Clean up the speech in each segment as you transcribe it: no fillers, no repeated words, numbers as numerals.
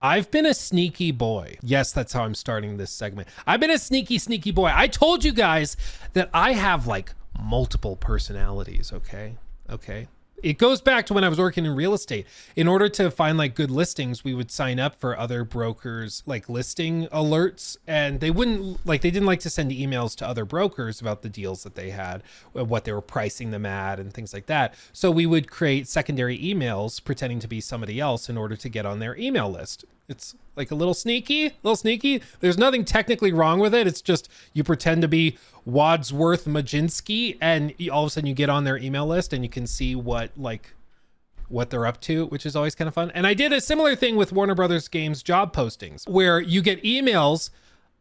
I've been a sneaky boy. Yes, that's how I'm starting this segment. I've been a sneaky boy. I told you guys that I have like multiple personalities, okay? Okay. It goes back to when I was working in real estate. In order to find like good listings, we would sign up for other brokers like listing alerts, and they didn't like to send emails to other brokers about the deals that they had, what they were pricing them at and things like that. So we would create secondary emails pretending to be somebody else in order to get on their email list. It's like a little sneaky. There's nothing technically wrong with it. It's just you pretend to be Wadsworth Majinski, and all of a sudden you get on their email list and you can see what they're up to, which is always kind of fun. And I did a similar thing with Warner Brothers Games job postings, where you get emails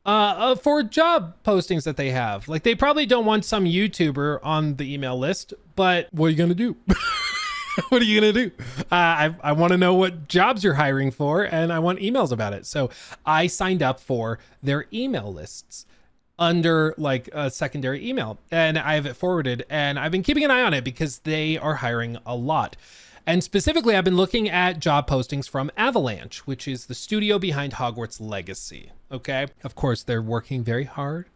for job postings that they have. Like, they probably don't want some YouTuber on the email list, but what are you gonna do? What are you gonna do? I want to know what jobs you're hiring for, and I want emails about it. So I signed up for their email lists under like a secondary email, and I have it forwarded, and I've been keeping an eye on it because they are hiring a lot. And specifically, I've been looking at job postings from Avalanche, which is the studio behind Hogwarts Legacy. Okay. Of course, they're working very hard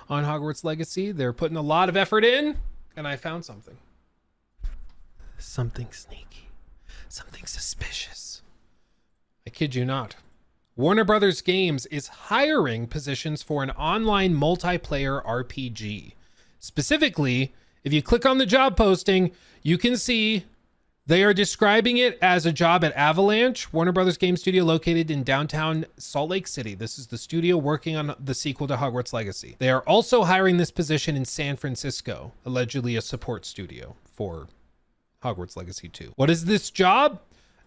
on Hogwarts Legacy. They're putting a lot of effort in, and I found something. Something sneaky, something suspicious. I kid you not. Warner Brothers Games is hiring positions for an online multiplayer RPG. Specifically, if you click on the job posting, you can see they are describing it as a job at Avalanche, Warner Brothers Games studio located in downtown Salt Lake City. This is the studio working on the sequel to Hogwarts Legacy. They are also hiring this position in San Francisco, allegedly a support studio for Hogwarts Legacy 2. What is this job?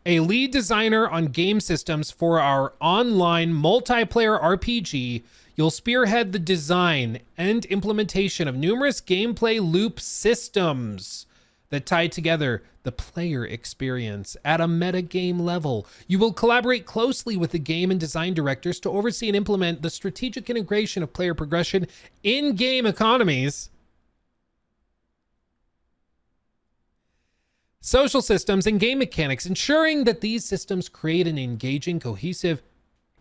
A lead designer on game systems for our online multiplayer RPG. You'll spearhead the design and implementation of numerous gameplay loop systems that tie together the player experience at a metagame level. You will collaborate closely with the game and design directors to oversee and implement the strategic integration of player progression in game economies, social systems, and game mechanics, ensuring that these systems create an engaging, cohesive,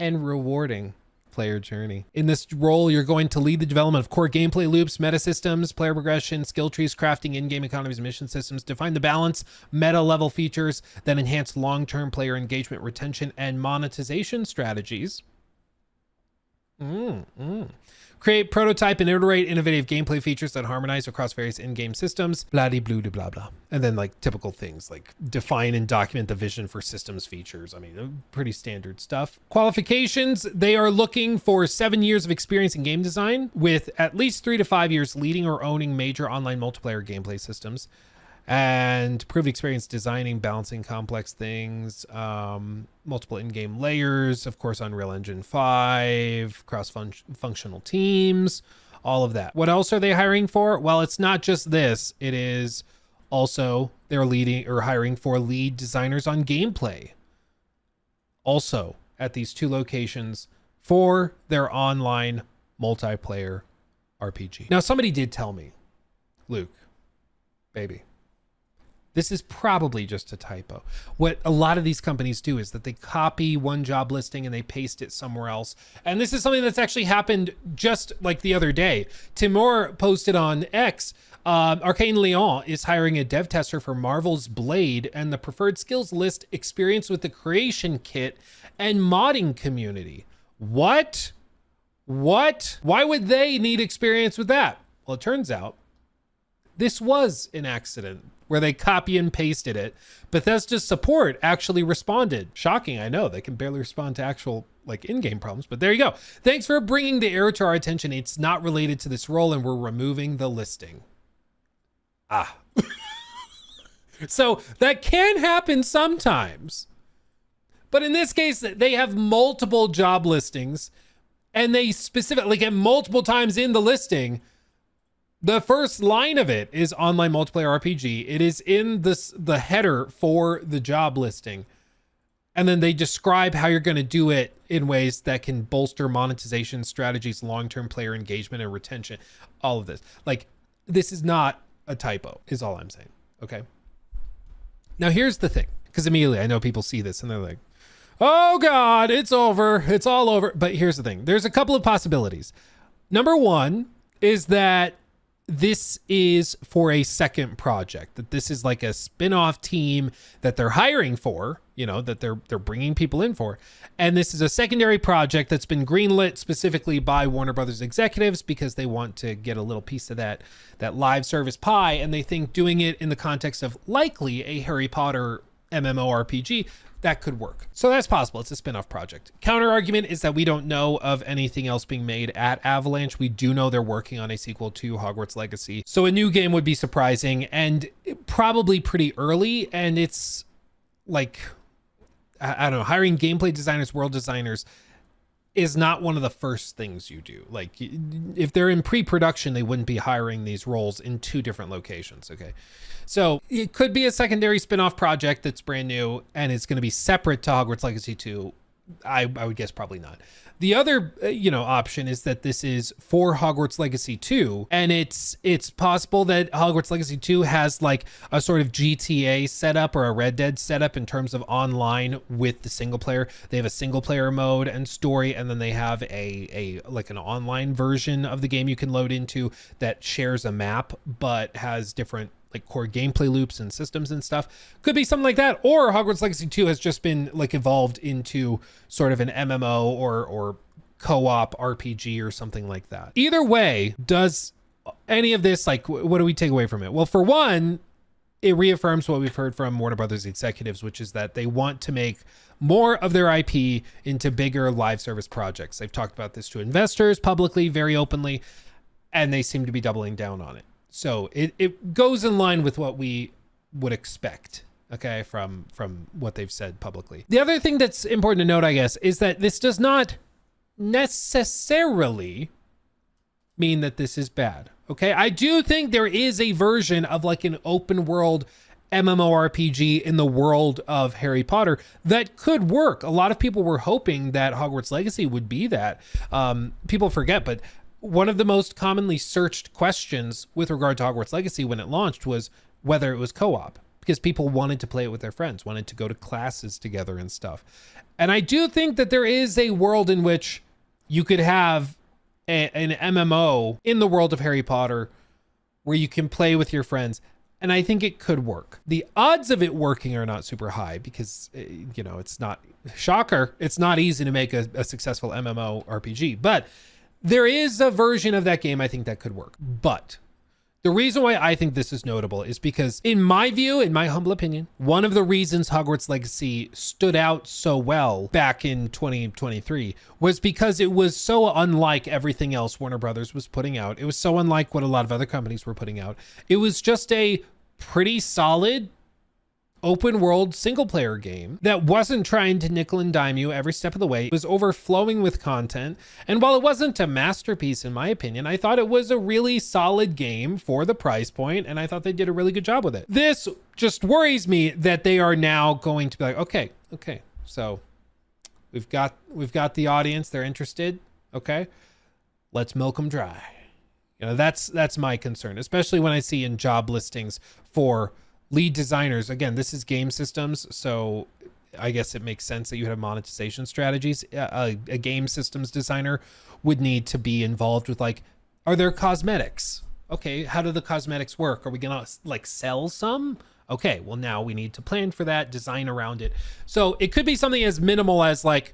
and rewarding player journey. In this role, you're going to lead the development of core gameplay loops, meta systems, player progression, skill trees, crafting, in-game economies, and mission systems, define the balance, meta level features that enhance long-term player engagement, retention, and monetization strategies. Create, prototype, and iterate innovative gameplay features that harmonize across various in-game systems, blah blah. And then like typical things like define and document the vision for systems features. I mean, pretty standard stuff. Qualifications, they are looking for 7 years of experience in game design with at least 3 to 5 years leading or owning major online multiplayer gameplay systems, and proved experience designing, balancing complex things, multiple in-game layers, of course, Unreal Engine 5, cross-functional teams, all of that. What else are they hiring for? Well, it's not just this. It is also they're hiring for lead designers on gameplay. Also at these 2 locations for their online multiplayer RPG. Now, somebody did tell me, Luke, baby, this is probably just a typo. What a lot of these companies do is that they copy one job listing and they paste it somewhere else. And this is something that's actually happened just like the other day. Timur posted on X, Arcane Leon is hiring a dev tester for Marvel's Blade, and the preferred skills list experience with the creation kit and modding community. What? Why would they need experience with that? Well, it turns out this was an accident where they copy and pasted it. Bethesda's support actually responded. Shocking, I know. They can barely respond to actual like in-game problems, but there you go. Thanks for bringing the error to our attention. It's not related to this role, and we're removing the listing. So that can happen sometimes. But in this case, they have multiple job listings, and they specifically get multiple times in the listing. The first line of it is online multiplayer RPG. It is in the header for the job listing. And then they describe how you're going to do it in ways that can bolster monetization strategies, long-term player engagement, and retention. All of this. Like, this is not a typo, is all I'm saying. Okay. Now, here's the thing. Because immediately I know people see this and they're like, oh God, it's over. It's all over. But here's the thing. There's a couple of possibilities. Number one is that this is for a second project, that this is like a spin-off team that they're hiring for, you know, that they're bringing people in for. And this is a secondary project that's been greenlit specifically by Warner Brothers executives because they want to get a little piece of that live service pie. And they think doing it in the context of likely a Harry Potter MMORPG, that could work. So that's possible. It's a spin-off project. Counter argument is that we don't know of anything else being made at Avalanche. We do know they're working on a sequel to Hogwarts Legacy. So a new game would be surprising and probably pretty early. And it's like, I don't know, hiring gameplay designers, world designers is not one of the first things you do. Like if they're in pre-production, they wouldn't be hiring these roles in two different locations. Okay. So it could be a secondary spin-off project that's brand new and it's going to be separate to Hogwarts Legacy 2. I would guess probably not. The other, option is that this is for Hogwarts Legacy 2, and it's possible that Hogwarts Legacy 2 has like a sort of GTA setup or a Red Dead setup in terms of online with the single player. They have a single player mode and story, and then they have a like an online version of the game you can load into that shares a map but has different like core gameplay loops and systems and stuff. Could be something like that. Or Hogwarts Legacy 2 has just been like evolved into sort of an MMO or co-op RPG or something like that. Either way, does any of this, like, what do we take away from it? Well, for one, it reaffirms what we've heard from Warner Brothers executives, which is that they want to make more of their IP into bigger live service projects. They've talked about this to investors publicly, very openly, and they seem to be doubling down on it. So it goes in line with what we would expect, okay, from what they've said publicly. The other thing that's important to note, I guess, is that this does not necessarily mean that this is bad, okay? I do think there is a version of like an open world MMORPG in the world of Harry Potter that could work. A lot of people were hoping that Hogwarts Legacy would be that. People forget, but one of the most commonly searched questions with regard to Hogwarts Legacy when it launched was whether it was co-op, because people wanted to play it with their friends, wanted to go to classes together and stuff. And I do think that there is a world in which you could have an MMO in the world of Harry Potter where you can play with your friends. And I think it could work. The odds of it working are not super high because, it's not, shocker, it's not easy to make a successful MMO RPG. But there is a version of that game I think that could work. But the reason why I think this is notable is because, in my view, in my humble opinion, one of the reasons Hogwarts Legacy stood out so well back in 2023 was because it was so unlike everything else Warner Brothers was putting out. It was so unlike what a lot of other companies were putting out. It was just a pretty solid open world single player game that wasn't trying to nickel and dime you every step of the way. It was overflowing with content. And while it wasn't a masterpiece, in my opinion, I thought it was a really solid game for the price point, and I thought they did a really good job with it. This just worries me that they are now going to be like, okay, so we've got the audience, they're interested. Okay, let's milk them dry. That's my concern, especially when I see in job listings for lead designers. Again, this is game systems, so I guess it makes sense that you have monetization strategies. A game systems designer would need to be involved with, like, are there cosmetics? Okay, how do the cosmetics work? Are we gonna like sell some? Okay, well, now we need to plan for that, design around it. So it could be something as minimal as like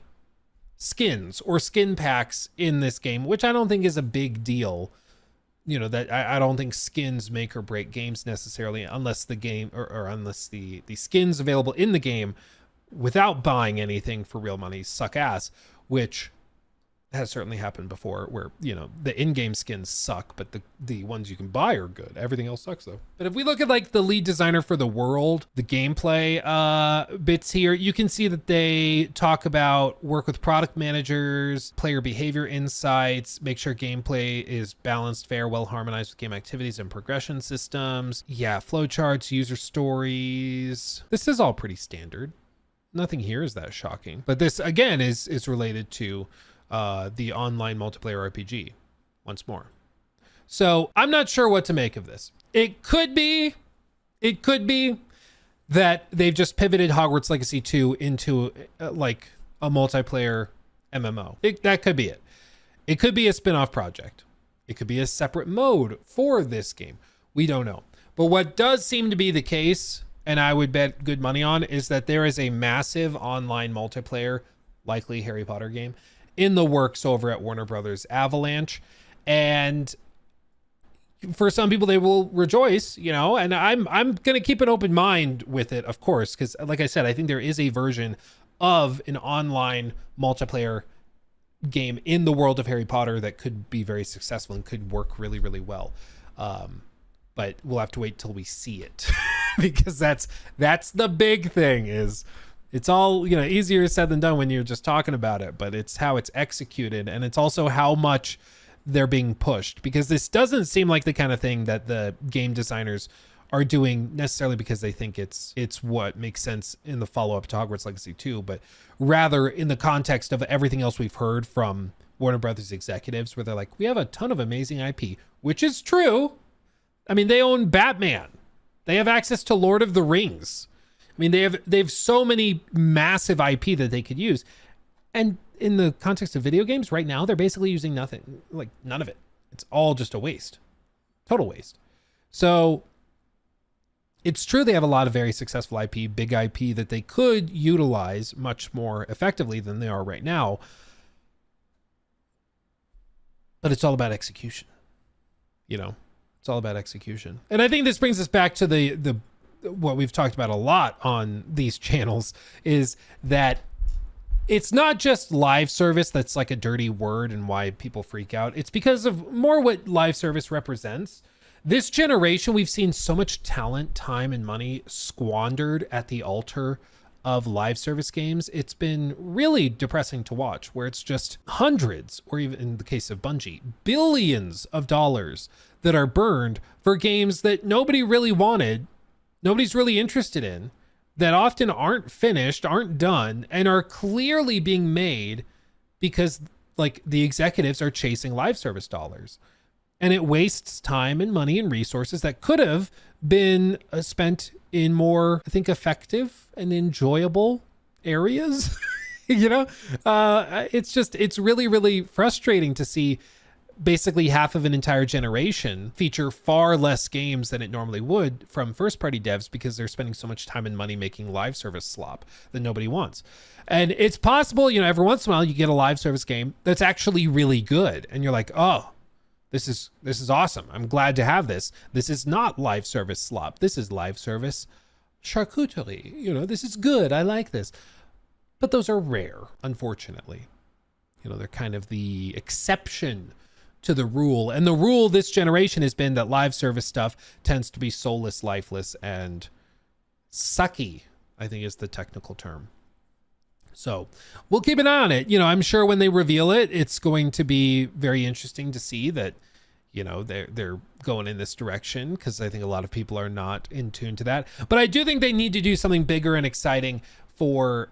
skins or skin packs in this game, which I don't think is a big deal. That I don't think skins make or break games necessarily, unless the game or unless the skins available in the game without buying anything for real money suck ass, which has certainly happened before, where the in-game skins suck, but the ones you can buy are good. Everything else sucks though. But if we look at like the lead designer for the world, the gameplay bits here, you can see that they talk about work with product managers, player behavior insights, make sure gameplay is balanced, fair, well harmonized with game activities and progression systems. Yeah, flowcharts, user stories. This is all pretty standard. Nothing here is that shocking. But this again is related to the online multiplayer RPG once more. So I'm not sure what to make of this. It could be that they've just pivoted Hogwarts Legacy 2 into like a multiplayer MMO. That could be it. It could be a spin-off project. It could be a separate mode for this game. We don't know. But what does seem to be the case, and I would bet good money on, is that there is a massive online multiplayer, likely Harry Potter game, in the works over at Warner Brothers Avalanche. And for some people, they will rejoice, you know, and I'm going to keep an open mind with it, of course, because like I said, I think there is a version of an online multiplayer game in the world of Harry Potter that could be very successful and could work really, really well. But we'll have to wait till we see it because that's the big thing. Is it's all, you know, easier said than done when you're just talking about it, but it's how it's executed, and it's also how much they're being pushed, because this doesn't seem like the kind of thing that the game designers are doing necessarily because they think it's what makes sense in the follow-up to Hogwarts Legacy 2, but rather in the context of everything else we've heard from Warner Brothers executives, where they're like, we have a ton of amazing IP, which is true. I mean, they own Batman. They have access to Lord of the Rings. I mean, they have so many massive IP that they could use. And in the context of video games right now, they're basically using nothing, like none of it. It's all just a waste, total waste. So it's true they have a lot of very successful IP, big IP that they could utilize much more effectively than they are right now. But it's all about execution, you know? It's all about execution. And I think this brings us back to the what we've talked about a lot on these channels, is that it's not just live service that's like a dirty word and why people freak out. It's because of more what live service represents. This generation, we've seen so much talent, time, and money squandered at the altar of live service games. It's been really depressing to watch, where it's just hundreds, or even in the case of Bungie, billions of dollars that are burned for games that nobody really wanted, nobody's really interested in, that often aren't finished, aren't done, and are clearly being made because like the executives are chasing live service dollars. And it wastes time and money and resources that could have been spent in more, I think, effective and enjoyable areas. You know, it's really, really frustrating to see basically half of an entire generation feature far less games than it normally would from first party devs, because they're spending so much time and money making live service slop that nobody wants. And it's possible, you know, every once in a while you get a live service game that's actually really good and you're like, oh, this is awesome. I'm glad to have this. This is not live service slop. This is live service charcuterie. You know, this is good. I like this. But those are rare, unfortunately. You know, they're kind of the exception to the rule. And the rule this generation has been that live service stuff tends to be soulless, lifeless, and sucky, I think is the technical term. So we'll keep an eye on it. You know, I'm sure when they reveal it, it's going to be very interesting to see that, you know, they're going in this direction, because I think a lot of people are not in tune to that. But I do think they need to do something bigger and exciting for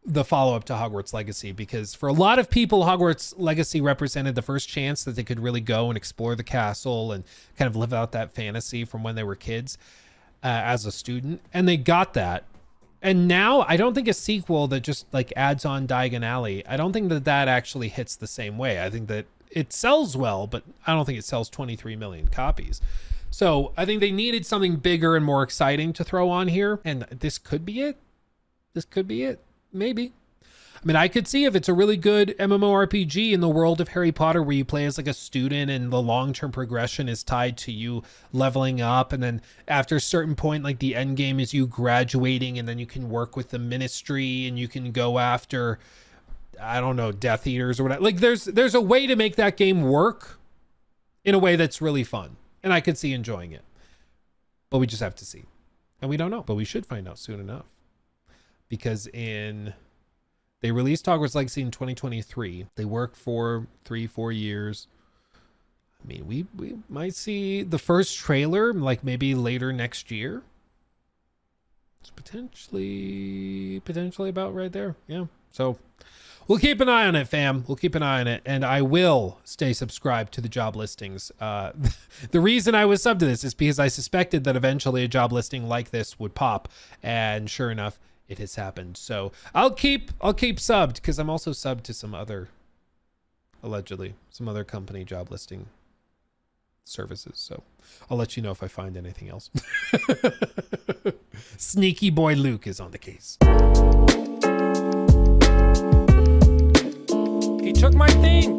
the follow-up to Hogwarts Legacy, because for a lot of people, Hogwarts Legacy represented the first chance that they could really go and explore the castle and kind of live out that fantasy from when they were kids as a student. And they got that. And now I don't think a sequel that just like adds on Diagon Alley, I don't think that actually hits the same way. I think that it sells well, but I don't think it sells 23 million copies. So I think they needed something bigger and more exciting to throw on here. And this could be it. This could be it. Maybe. I mean, I could see if it's a really good MMORPG in the world of Harry Potter, where you play as like a student and the long-term progression is tied to you leveling up. And then after a certain point, like the end game is you graduating, and then you can work with the ministry and you can go after, I don't know, Death Eaters or whatever. Like there's a way to make that game work in a way that's really fun. And I could see enjoying it, but we just have to see. And we don't know, but we should find out soon enough. Because they released Hogwarts Legacy in 2023. They worked for 3-4 years. I mean, we might see the first trailer like maybe later next year. It's potentially about right there. Yeah. So we'll keep an eye on it, fam. We'll keep an eye on it, and I will stay subscribed to the job listings. The reason I was subbed to this is because I suspected that eventually a job listing like this would pop, and sure enough, it has happened. So I'll keep subbed, because I'm also subbed to some other, allegedly, some other company job listing services. So I'll let you know if I find anything else. Sneaky boy Luke is on the case. He took my thing.